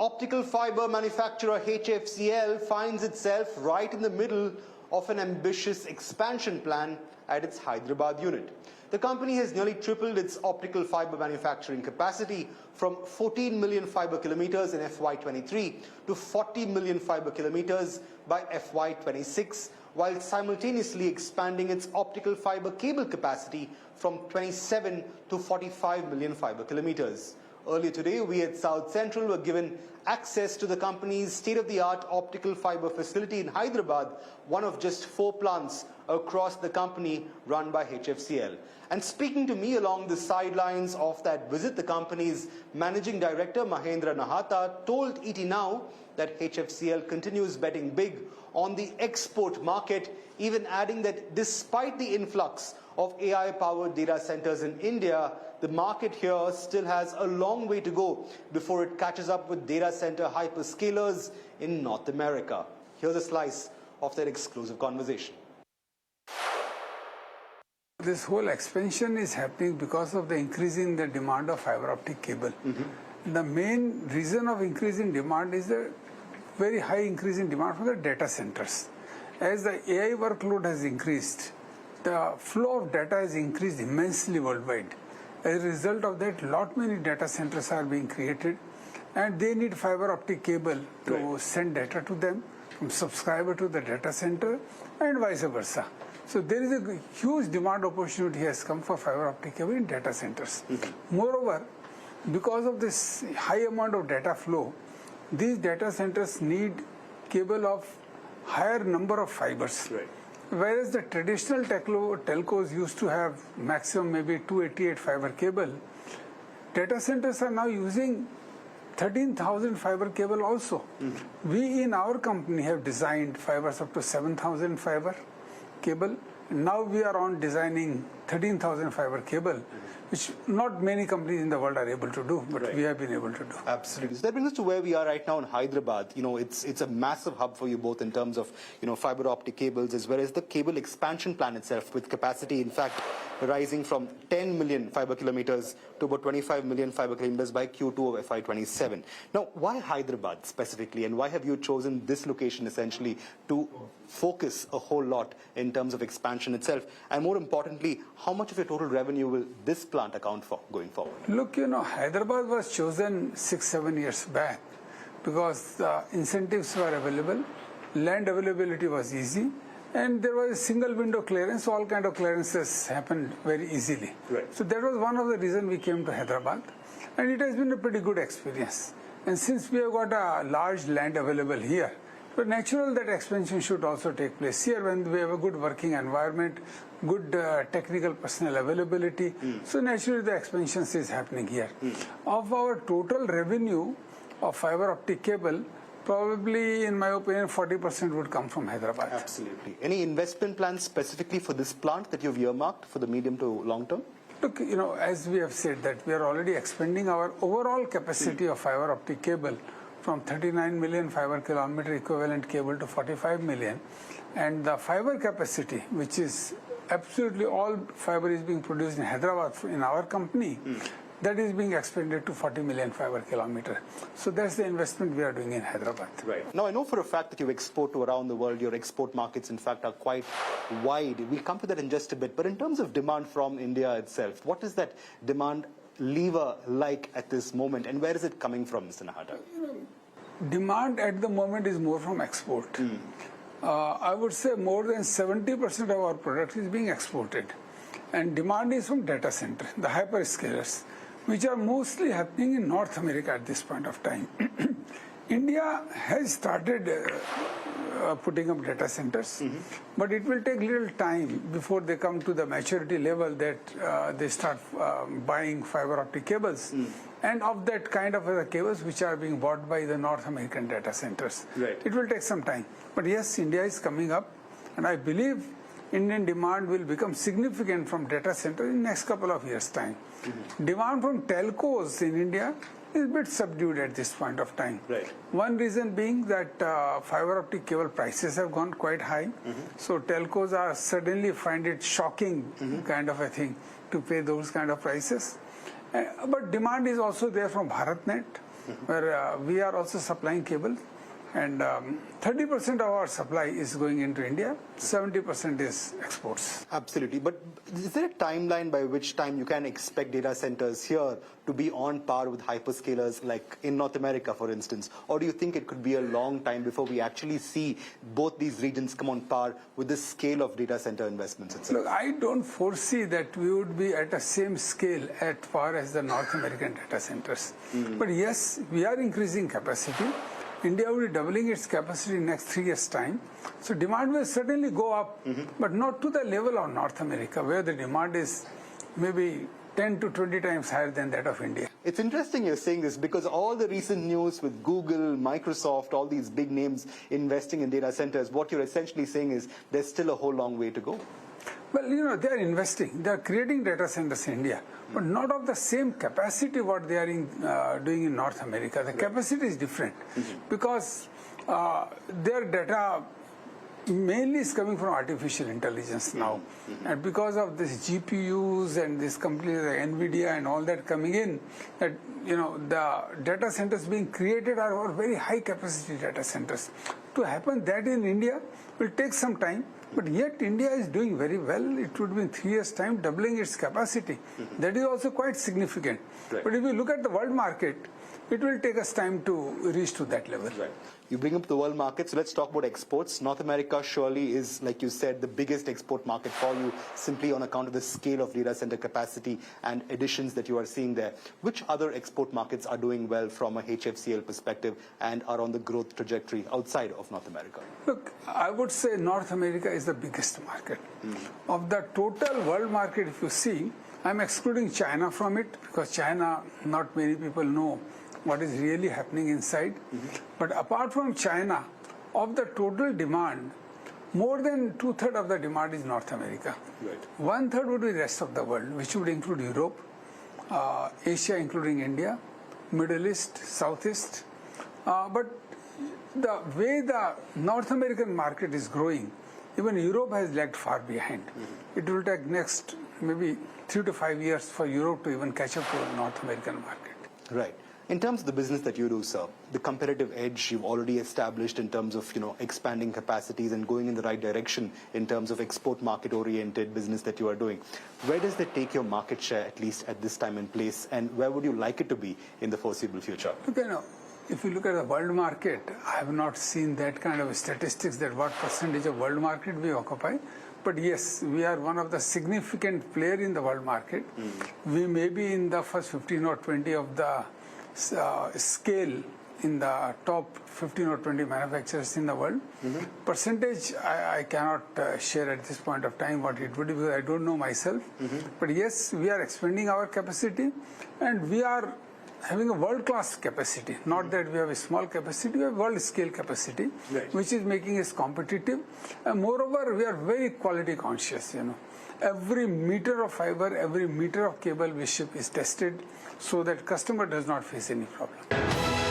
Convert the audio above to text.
optical fiber manufacturer HFCL finds itself right in the middle of an ambitious expansion plan at its Hyderabad unit. The company has nearly tripled its optical fiber manufacturing capacity from 14 million fiber kilometers in FY23 to 40 million fiber kilometers by FY26, while simultaneously expanding its optical fiber cable capacity from 27 to 45 million fiber kilometers. Earlier today, we at South Central were given access to the company's state-of-the-art optical fiber facility in Hyderabad, one of just 4 plants across the company run by HFCL. And speaking to me along the sidelines of that visit, the company's managing director, Mahendra Nahata, told ET Now that HFCL continues betting big on the export market, even adding that despite the influx of AI-powered data centers in India, the market here still has a long way to go before it catches up with data center hyperscalers in North America. Here's a slice of their exclusive conversation. This whole expansion is happening because of the increase in the demand of fiber optic cable. The main reason of increase in demand is the very high increase in demand from the data centers. As the AI workload has increased, the flow of data has increased immensely worldwide. As a result of that, many data centers are being created, and they need fiber optic cable to send data to them from subscriber to the data center and vice versa. So there is a huge demand opportunity has come for fiber optic cable in data centers. Moreover, because of this high amount of data flow, these data centers need cable of higher number of fibers. Whereas the traditional telcos used to have maximum maybe 288 fiber cable, data centers are now using 13,000 fiber cable also. We in our company have designed fibers up to 7,000 fiber cable. Now we are on designing 13,000 fiber cable, which not many companies in the world are able to do, but we have been able to do. Absolutely. So that brings us to where we are right now in Hyderabad. You know, it's a massive hub for you both in terms of, fiber optic cables as well as the cable expansion plan itself, with capacity, in fact, rising from 10 million fiber kilometers to about 25 million fiber kilometers by Q2 of FY27. Now, why Hyderabad specifically, and why have you chosen this location essentially to focus a whole lot in terms of expansion itself? And more importantly, how much of your total revenue will this plant account for going forward? Look, Hyderabad was chosen 6-7 years back because the incentives were available, land availability was easy, and there was a single window clearance, so all kind of clearances happened very easily. So that was one of the reasons we came to Hyderabad, and it has been a pretty good experience. And since we have got a large land available here, but natural that expansion should also take place here when we have a good working environment, good technical personnel availability. So naturally the expansion is happening here. Of our total revenue of fiber optic cable, probably, in my opinion, 40% would come from Hyderabad. Absolutely. Any investment plans specifically for this plant that you've earmarked for the medium to long term? Look, as we have said that we are already expanding our overall capacity of fiber optic cable from 39 million fiber kilometer equivalent cable to 45 million. And the fiber capacity, which is absolutely all fiber is being produced in Hyderabad in our company, that is being expanded to 40 million fiber kilometer. So that's the investment we are doing in Hyderabad. Now, I know for a fact that you export to around the world. Your export markets, in fact, are quite wide. We'll come to that in just a bit. But in terms of demand from India itself, what is that demand lever like at this moment, and where is it coming from, Mr. Nahata? Demand at the moment is more from export. I would say more than 70% of our product is being exported. And demand is from data center, the hyperscalers, which are mostly happening in North America at this point of time. India has started putting up data centers, but it will take little time before they come to the maturity level that they start buying fiber optic cables. And of that kind of cables which are being bought by the North American data centers. It will take some time. But yes, India is coming up, and I believe Indian demand will become significant from data center in next couple of years' time. Demand from telcos in India is a bit subdued at this point of time. One reason being that fiber optic cable prices have gone quite high. So telcos are suddenly find it shocking kind of a thing to pay those kind of prices. But demand is also there from bharatnet. where we are also supplying cable. And 30% of our supply is going into India, 70% is exports. Absolutely. But is there a timeline by which time you can expect data centers here to be on par with hyperscalers like in North America, for instance? Or do you think it could be a long time before we actually see both these regions come on par with the scale of data center investments itself? Look, I don't foresee that we would be at the same scale as far as the North American data centers. But yes, we are increasing capacity. India will be doubling its capacity in next 3 years' time. So demand will certainly go up, but not to the level of North America, where the demand is maybe 10 to 20 times higher than that of India. It's interesting you're saying this because all the recent news with Google, Microsoft, all these big names investing in data centers, what you're essentially saying is there's still a whole long way to go. Well, they are investing. They are creating data centers in India, but not of the same capacity what they are doing in North America. The capacity is different because their data mainly is coming from artificial intelligence now. And because of this GPUs and this companies like NVIDIA and all that coming in, that the data centers being created are very high capacity data centers. To happen that in India will take some time. But yet India is doing very well. It would be in 3 years' time doubling its capacity. That is also quite significant. Right. But if you look at the world market, it will take us time to reach to that level. Right. You bring up the world market, so let's talk about exports. North America surely is, like you said, the biggest export market for you, simply on account of the scale of data center capacity and additions that you are seeing there. Which other export markets are doing well from a HFCL perspective and are on the growth trajectory outside of North America? Look, I would say North America is the biggest market. Of the total world market, if you see, I'm excluding China from it because China, not many people know what is really happening inside. But apart from China, of the total demand, more than 2/3 of the demand is North America. Right. 1/3 would be the rest of the world, which would include Europe, Asia including India, Middle East, Southeast. But the way the North American market is growing, even Europe has lagged far behind. It will take next maybe 3 to 5 years for Europe to even catch up to the North American market. Right. In terms of the business that you do, sir, the competitive edge you've already established in terms of expanding capacities and going in the right direction in terms of export market oriented business that you are doing. Where does that take your market share, at least at this time and place, and where would you like it to be in the foreseeable future? Look, if you look at the world market, I have not seen that kind of statistics that what percentage of world market we occupy. But yes, we are one of the significant player in the world market. We may be in the first 15 or 20 of the scale in the top 15 or 20 manufacturers in the world. Percentage, I cannot share at this point of time what it would be because I don't know myself. But yes, we are expanding our capacity and we are having a world-class capacity. Not that we have a small capacity, we have world-scale capacity, right, which is making us competitive. And moreover, we are very quality conscious, Every meter of fiber, every meter of cable we ship is tested so that customer does not face any problem.